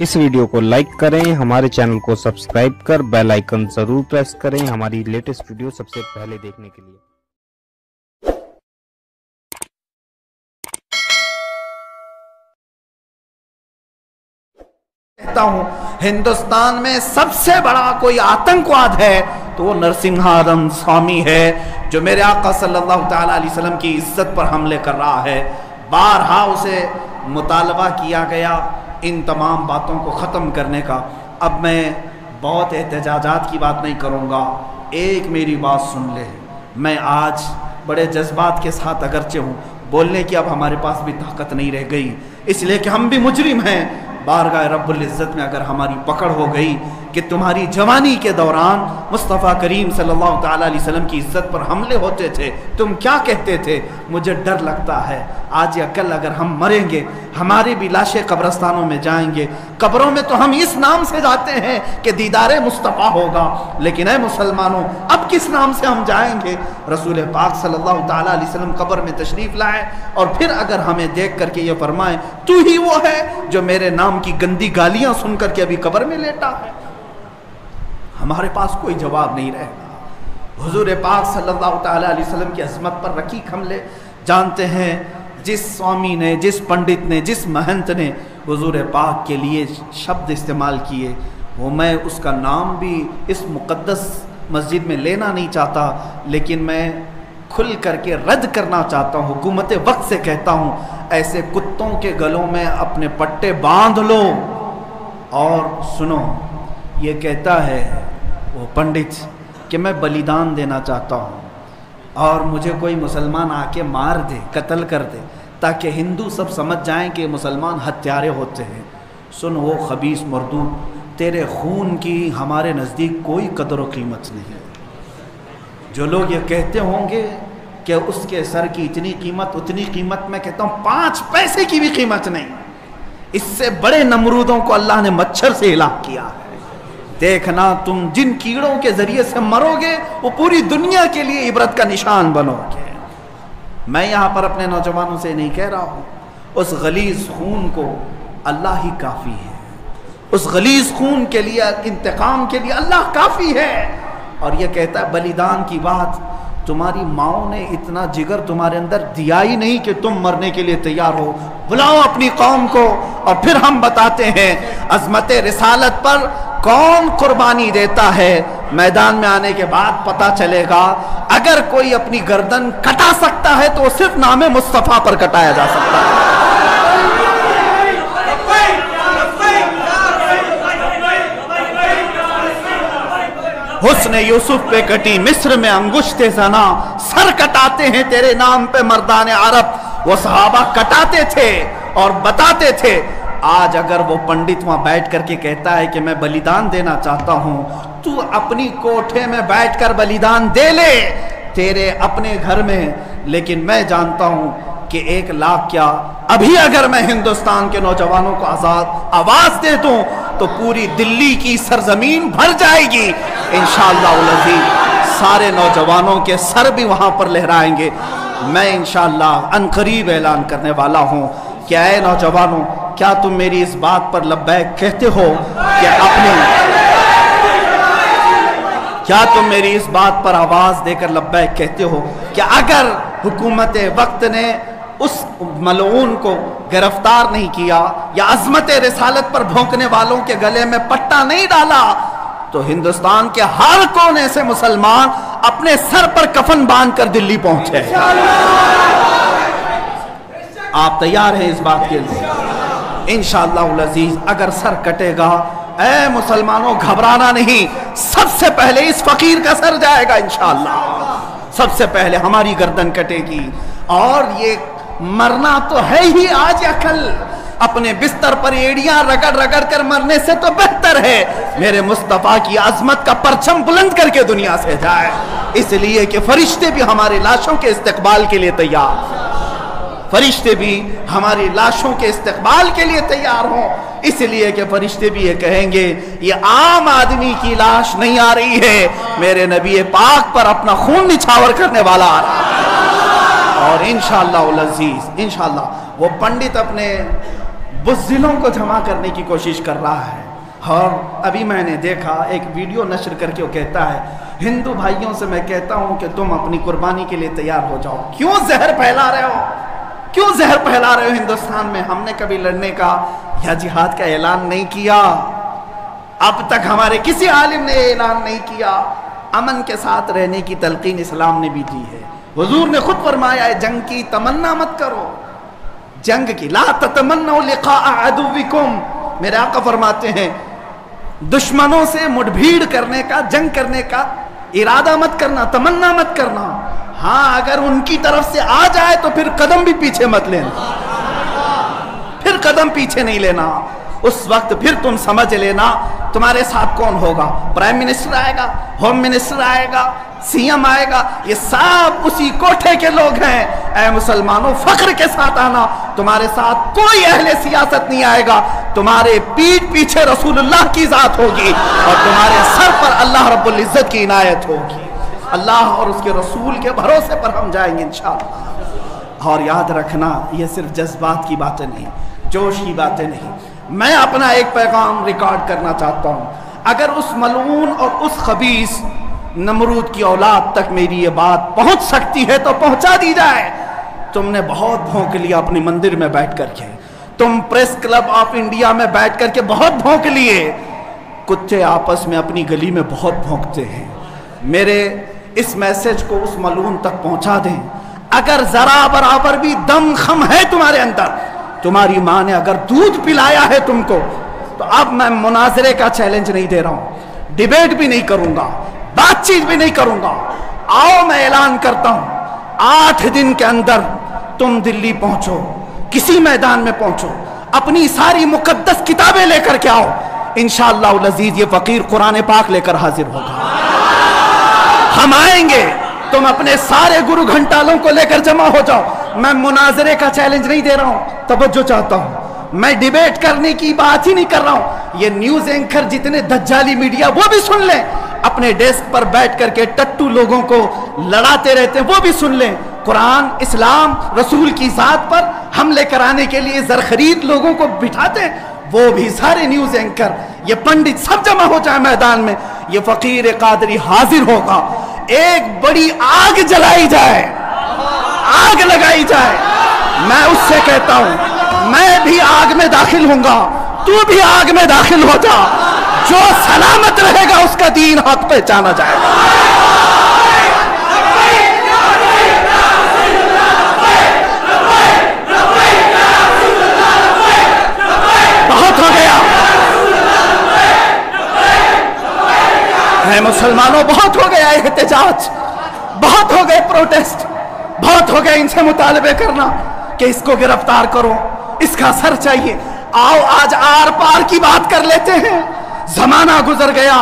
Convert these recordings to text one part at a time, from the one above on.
इस वीडियो को लाइक करें, हमारे चैनल को सब्सक्राइब कर बेल आइकन जरूर प्रेस करें हमारी लेटेस्ट वीडियो सबसे पहले देखने के लिए। कहता हूं हिंदुस्तान में सबसे बड़ा कोई आतंकवाद है तो वो नरसिंहारन स्वामी है, जो मेरे आका सल्लल्लाहु ताला अलैहि वसल्लम की इज्जत पर हमले कर रहा है। बारहा उसे मुतालबा किया गया इन तमाम बातों को ख़त्म करने का। अब मैं बहुत एहतजाजात की बात नहीं करूँगा, एक मेरी बात सुन ले। मैं आज बड़े जज्बात के साथ अगरचे हूँ, बोलने की अब हमारे पास भी ताकत नहीं रह गई, इसलिए कि हम भी मुजरिम हैं। बारगाह रब्बुल इज़्ज़त में अगर हमारी पकड़ हो गई कि तुम्हारी जवानी के दौरान मुस्तफ़ा करीम सल्लल्लाहु ताला अलैहि वसल्लम की इज़्ज़त पर हमले होते थे, तुम क्या कहते थे? मुझे डर लगता है आज या कल अगर हम मरेंगे, हमारी भी लाशें कब्रस्तानों में जाएंगे। कब्रों में तो हम इस नाम से जाते हैं कि दीदारे मुस्तफ़ा होगा, लेकिन ऐ मुसलमानों अब किस नाम से हम जाएंगे? रसूल पाक सल्लल्लाहु ताला अलैहि वसल्लम कब्र में तशरीफ़ लाए और फिर अगर हमें देख करके ये फरमाएं तू ही वो है जो मेरे नाम की गंदी गालियां सुन करके अभी कब्र में लेटा है, हमारे पास कोई जवाब नहीं रहेगा। हुजूर पाक सल्लल्लाहु ताला अलैहि वसल्लम की अज़मत पर रकीक हमले जानते हैं। जिस स्वामी ने, जिस पंडित ने, जिस महंत ने हुजूर पाक के लिए शब्द इस्तेमाल किए, वो मैं उसका नाम भी इस मुक़द्दस मस्जिद में लेना नहीं चाहता, लेकिन मैं खुल करके रद्द करना चाहता हूँ। हुकूमत वक्त से कहता हूँ, ऐसे कुत्तों के गलों में अपने पट्टे बांध लो। और सुनो, ये कहता है वो पंडित कि मैं बलिदान देना चाहता हूँ और मुझे कोई मुसलमान आके मार दे, कत्ल कर दे, ताकि हिंदू सब समझ जाएं कि मुसलमान हत्यारे होते हैं। सुन वो खबीस मर्दूद, तेरे खून की हमारे नज़दीक कोई कदर व कीमत नहीं है। जो लोग ये कहते होंगे कि उसके सर की इतनी कीमत, उतनी कीमत, मैं कहता हूँ 5 पैसे की भी कीमत नहीं। इससे बड़े नमरूदों को अल्लाह ने मच्छर से हिलाक किया है। देखना तुम जिन कीड़ों के जरिए से मरोगे वो पूरी दुनिया के लिए इबरत का निशान बनोगे। मैं यहाँ पर अपने नौजवानों से नहीं कह रहा हूँ, उस गलीज खून को अल्लाह ही काफ़ी है। उस गलीज खून के लिए, इंतकाम के लिए अल्लाह काफ़ी है। और ये कहता है बलिदान की बात, तुम्हारी माओ ने इतना जिगर तुम्हारे अंदर दिया ही नहीं कि तुम मरने के लिए तैयार हो। बुलाओ अपनी कौम को और फिर हम बताते हैं अज़मत रिसालत पर कौन कुर्बानी देता है। मैदान में आने के बाद पता चलेगा। अगर कोई अपनी गर्दन कटा सकता है तो सिर्फ नामे मुस्तफ़ा पर कटाया जा सकता है। हुस्न यूसुफ पे कटी मिस्र में अंगुश्ते ज़ना, सर कटाते हैं तेरे नाम पे मर्दान अरब। वो सहाबा कटाते थे और बताते थे। आज अगर वो पंडित वहां बैठ करके कहता है कि मैं बलिदान देना चाहता हूं, तू अपनी कोठे में बैठकर बलिदान दे ले, तेरे अपने घर में। लेकिन मैं जानता हूं कि 1 लाख क्या, अभी अगर मैं हिंदुस्तान के नौजवानों को आवाज दे दूं तो पूरी दिल्ली की सरजमीन भर जाएगी इंशाअल्लाह उल अज़ीज़। सारे नौजवानों के सर भी वहां पर लहराएंगे। मैं इंशाअल्लाह अनकरीब ऐलान करने वाला हूं। क्या है नौजवानों, क्या तुम मेरी इस बात पर लब्बैक कहते हो कि क्या तुम मेरी इस बात पर आवाज देकर लब्बैक कहते हो कि अगर हुकूमत वक्त ने उस मलऊन को गिरफ्तार नहीं किया या अज़मत रिसालत पर भौंकने वालों के गले में पट्टा नहीं डाला तो हिंदुस्तान के हर कोने से मुसलमान अपने सर पर कफन बांध कर दिल्ली पहुंचे? आप तैयार हैं इस बात के लिए? इंशाअल्लाह उल अज़ीज़ अगर सर कटेगा, ऐ मुसलमानों घबराना नहीं, सबसे पहले इस फकीर का सर जाएगा इंशाअल्लाह। सबसे पहले हमारी गर्दन कटेगी। और ये मरना तो है ही आज या कल। अपने बिस्तर पर एड़ियां रगड़ रगड़ कर मरने से तो बेहतर है मेरे मुस्तफ़ा की अज़मत का परचम बुलंद करके दुनिया से जाए। इसलिए कि फरिश्ते भी हमारी लाशों के इस्तकबाल के लिए तैयार, फरिश्ते भी हमारी लाशों के इस्तकबाल के लिए तैयार हों। इसलिए कि फरिश्ते भी ये कहेंगे ये आम आदमी की लाश नहीं आ रही है, मेरे नबी पाक पर अपना खून निछावर करने वाला आ रहा है। और इंशाअल्लाह उल अज़ीज़ इंशाअल्लाह वो पंडित अपने बुज़दिलों को जमा करने की कोशिश कर रहा है। और अभी मैंने देखा एक वीडियो नशर करके वो कहता है, हिंदू भाइयों से मैं कहता हूँ कि तुम अपनी कुर्बानी के लिए तैयार हो जाओ। क्यों जहर फैला रहे हो, क्यों जहर फैला रहे हो हिंदुस्तान में? हमने कभी लड़ने का या जिहाद का ऐलान नहीं किया, अब तक हमारे किसी आलिम ने ऐलान नहीं किया। अमन के साथ रहने की तलकीन इस्लाम ने भी दी है। हुजूर ने खुद फरमाया है, जंग की तमन्ना मत करो, जंग की, ला ततमन्नौ लिक़ा अदुविकुम। मेरे आका फरमाते हैं, दुश्मनों से मुठभीड़ करने का, जंग करने का इरादा मत करना, तमन्ना मत करना। हाँ, अगर उनकी तरफ से आ जाए तो फिर कदम भी पीछे मत लेना, फिर कदम पीछे नहीं लेना। उस वक्त फिर तुम समझ लेना तुम्हारे साथ कौन होगा। प्राइम मिनिस्टर आएगा, होम मिनिस्टर आएगा, सीएम आएगा, ये सब उसी कोठे के लोग हैं। ऐ मुसलमानों, फख्र के साथ आना, तुम्हारे साथ कोई अहले सियासत नहीं आएगा। तुम्हारे पीठ पीछे रसूलुल्लाह की जात होगी और तुम्हारे सर पर अल्लाह रब्बुल इज्जत की इनायत होगी। अल्लाह और उसके रसूल के भरोसे पर हम जाएंगे इंशाअल्लाह। और याद रखना, ये सिर्फ जज्बात की बातें नहीं, जोश की बातें नहीं। मैं अपना एक पैगाम रिकॉर्ड करना चाहता हूँ। अगर उस मलऊन और उस खबीस नमरूद की औलाद तक मेरी ये बात पहुँच सकती है तो पहुँचा दी जाए। तुमने बहुत भौंक लिया अपने मंदिर में बैठ करके, तुम प्रेस क्लब ऑफ इंडिया में बैठ करके बहुत भौंक लिए। कुत्ते आपस में अपनी गली में बहुत भौंकते हैं। मेरे इस मैसेज को उस मलून तक पहुंचा दें। अगर जरा बराबर भी दम खम है तुम्हारे अंदर, तुम्हारी माँ ने अगर दूध पिलाया है तुमको, तो अब मैं मुनाजरे का चैलेंज नहीं दे रहा हूं, डिबेट भी नहीं करूंगा, बातचीत भी नहीं करूंगा। आओ, मैं ऐलान करता हूं, 8 दिन के अंदर तुम दिल्ली पहुंचो, किसी मैदान में पहुंचो, अपनी सारी मुकद्दस किताबें लेकर के आओ। इंशाअल्लाह अज़ीज ये फकीर कुरान पाक लेकर हाजिर होगा। हम आएंगे, तुम अपने सारे गुरु घंटालों को लेकर जमा हो जाओ। मैं मुनाजरे का चैलेंज नहीं दे रहा हूं, तवज्जो चाहता हूं। मैं डिबेट करने की बात ही नहीं कर रहा हूं। ये न्यूज एंकर जितने दज्जाली मीडिया, वो भी सुन लें। अपने डेस्क पर बैठ करके टट्टू लोगों को लड़ाते रहते हैं, वो भी सुन लें। कुरान, इस्लाम, रसूल की जात पर हमले कराने के लिए जरखरीद लोगों को बिठाते हैं, वो भी सारे न्यूज एंकर, ये पंडित सब जमा हो जाए मैदान में। ये फकीर कादरी हाजिर होगा। एक बड़ी आग जलाई जाए, आग लगाई जाए। मैं उससे कहता हूं, मैं भी आग में दाखिल होऊंगा, तू भी आग में दाखिल हो जा। जो सलामत रहेगा उसका दीन हक पहचाना जाएगा। बहुत हो गया है मुसलमानों, बहुत हो गया एहतजाज, बहुत हो गए प्रोटेस्ट, बहुत हो गए इनसे मुतालबे करना कि इसको गिरफ्तार करो, इसका सर चाहिए। आओ आज आर पार की बात कर लेते हैं। जमाना गुजर गया,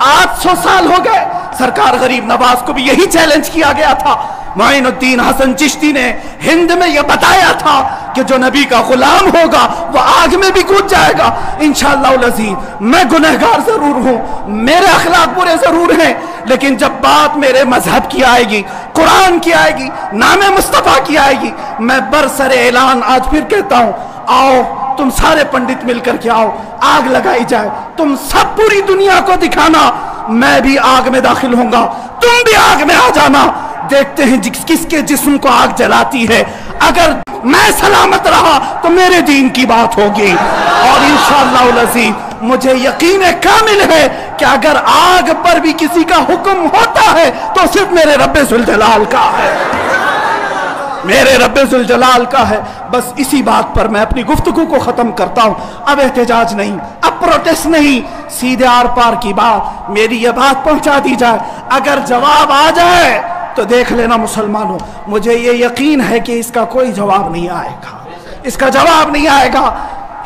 800 साल हो गए। सरकार गरीब नवाज को भी यही चैलेंज किया गया था। मोइनुद्दीन हसन चिश्ती ने हिंद में यह बताया था कि जो नबी का गुलाम होगा वो आग में भी कूद जाएगा। इंशाअल्लाह अज़ीज़, मैं गुनहगार जरूर हूं, मेरे अखलाक बुरे जरूर हैं, लेकिन जब बात मेरे मजहब की आएगी, कुरान की आएगी, नामे मुस्तफा की आएगी, मैं बरसरे ऐलान आज फिर कहता हूं, आओ तुम सारे पंडित मिलकर के आओ, आग लगाई जाए। तुम सब पूरी दुनिया को दिखाना, मैं भी आग में दाखिल होऊंगा, तुम भी आग में आ जाना। देखते हैं किसके जिस्म को आग जलाती है। अगर मैं सलामत रहा तो मेरे दीन की बात होगी। और इंशाअल्लाह अज़ीज़, मुझे यकीन कामिल है कि अगर आग पर भी किसी का हुक्म होता है तो सिर्फ मेरे रब्बे ज़ुल जलाल का है, मेरे रब्बे ज़ुल जलाल का है। बस इसी बात पर मैं अपनी गुफ्तगू को ख़त्म करता हूँ। अब एहतजाज नहीं, अब प्रोटेस्ट नहीं, सीधे आर पार की बात, मेरी ये बात पहुँचा दी जाए। अगर जवाब आ जाए तो देख लेना मुसलमानों, मुझे ये यकीन है कि इसका कोई जवाब नहीं आएगा, इसका जवाब नहीं आएगा।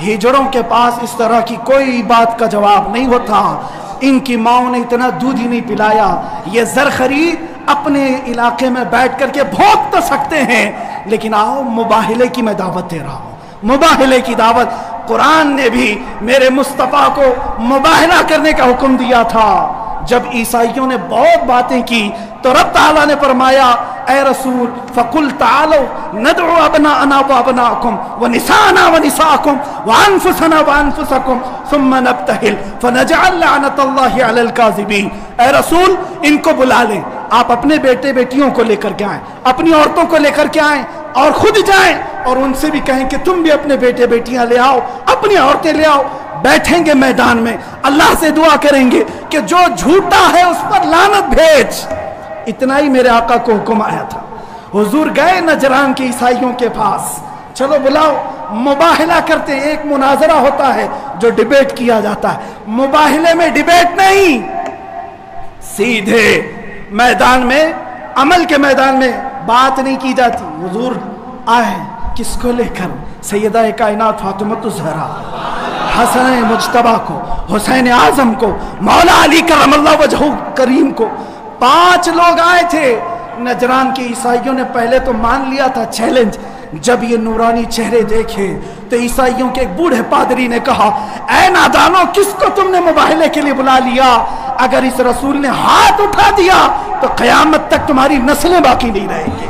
हिजड़ों के पास इस तरह की कोई बात का जवाब नहीं होता। इनकी माओ ने इतना दूध ही नहीं पिलाया। ये ज़रख़री अपने इलाके में बैठ करके भोंक तो सकते हैं, लेकिन आओ मुबाहिले की मैं दावत दे रहा हूँ, मुबाहिले की दावत। कुरान ने भी मेरे मुस्तफ़ा को मुबाहिला करने का हुक्म दिया था। जब ईसाइयों ने बहुत बातें की तो रब ताला ने फरमाया اے رسول فقل تعالوا ندعو ابناءنا وابناءکم ونساءنا ونساءکم وانفسنا وانفسکم ثم نبتہل فنجعل لعنت اللہ علی الکاذبین. اے رسول ان کو بلا لیں, آپ اپنے بیٹے بیٹیوں کو لے کر کے آئیں, اپنی عورتوں کو لے کر کے آئیں اور خود جائیں اور ان سے بھی کہیں کہ تم بھی اپنے بیٹے بیٹیاں لے آؤ, اپنی عورتیں لے آؤ. بیٹھیں گے میدان میں, اللہ سے دعا کریں گے کہ جو جھوٹا ہے اس پر لعنت بھیج. اتنا ہی میرے آقا کو حکم آیا تھا. حضور گئے نجران کے عیسائیوں کے پاس, چلو بلاؤ, مباہلہ کرتے ہیں. ایک مناظرہ ہوتا ہے جو ڈیبیٹ کیا جاتا ہے, مباہلے میں ڈیبیٹ نہیں, سیدھے میدان میں, عمل کے میدان میں بات نہیں کی جاتی. حضور آئے کس کو لے کر؟ سیدہ کائنات فاطمہ الزہرا, حسن مجتبیٰ کو, حسین اعظم کو, مولا علی کرم اللہ وجہہ کریم کو. 5 لوگ آئے تھے. نجران کے عیسائیوں نے پہلے تو مان لیا تھا چیلنج. جب یہ نورانی چہرے دیکھے تو عیسائیوں کے ایک بوڑھے پادری نے کہا, اے نادانو, کس کو تم نے مباہلے کے لیے بلا لیا؟ اگر اس رسول نے ہاتھ اٹھا دیا تو قیامت تک تمہاری نسلیں باقی نہیں رہیں گی.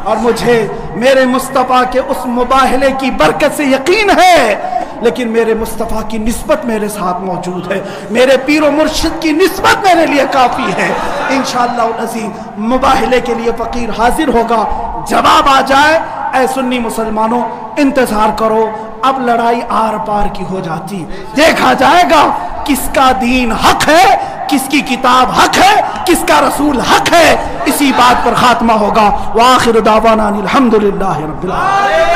اور مجھے میرے مصطفیٰ کے اس مباہلے کی برکت سے یقین ہے, لیکن میرے مصطفیٰ کی نسبت میرے ساتھ موجود ہے, میرے پیر و مرشد کی نسبت میرے لیے کافی ہے. انشاءاللہ العزیز مباہلے کے لیے فقیر حاضر ہوگا. جواب آ جائے, اے سنی مسلمانوں انتظار کرو, اب لڑائی آر پار کی ہو جاتی. دیکھا جائے گا کس کا دین حق ہے, کس کی کتاب حق ہے, کس کا رسول حق ہے. اسی بات پر خاتمہ ہوگا. وآخر دعوانا الحمدللہ رب العالمین.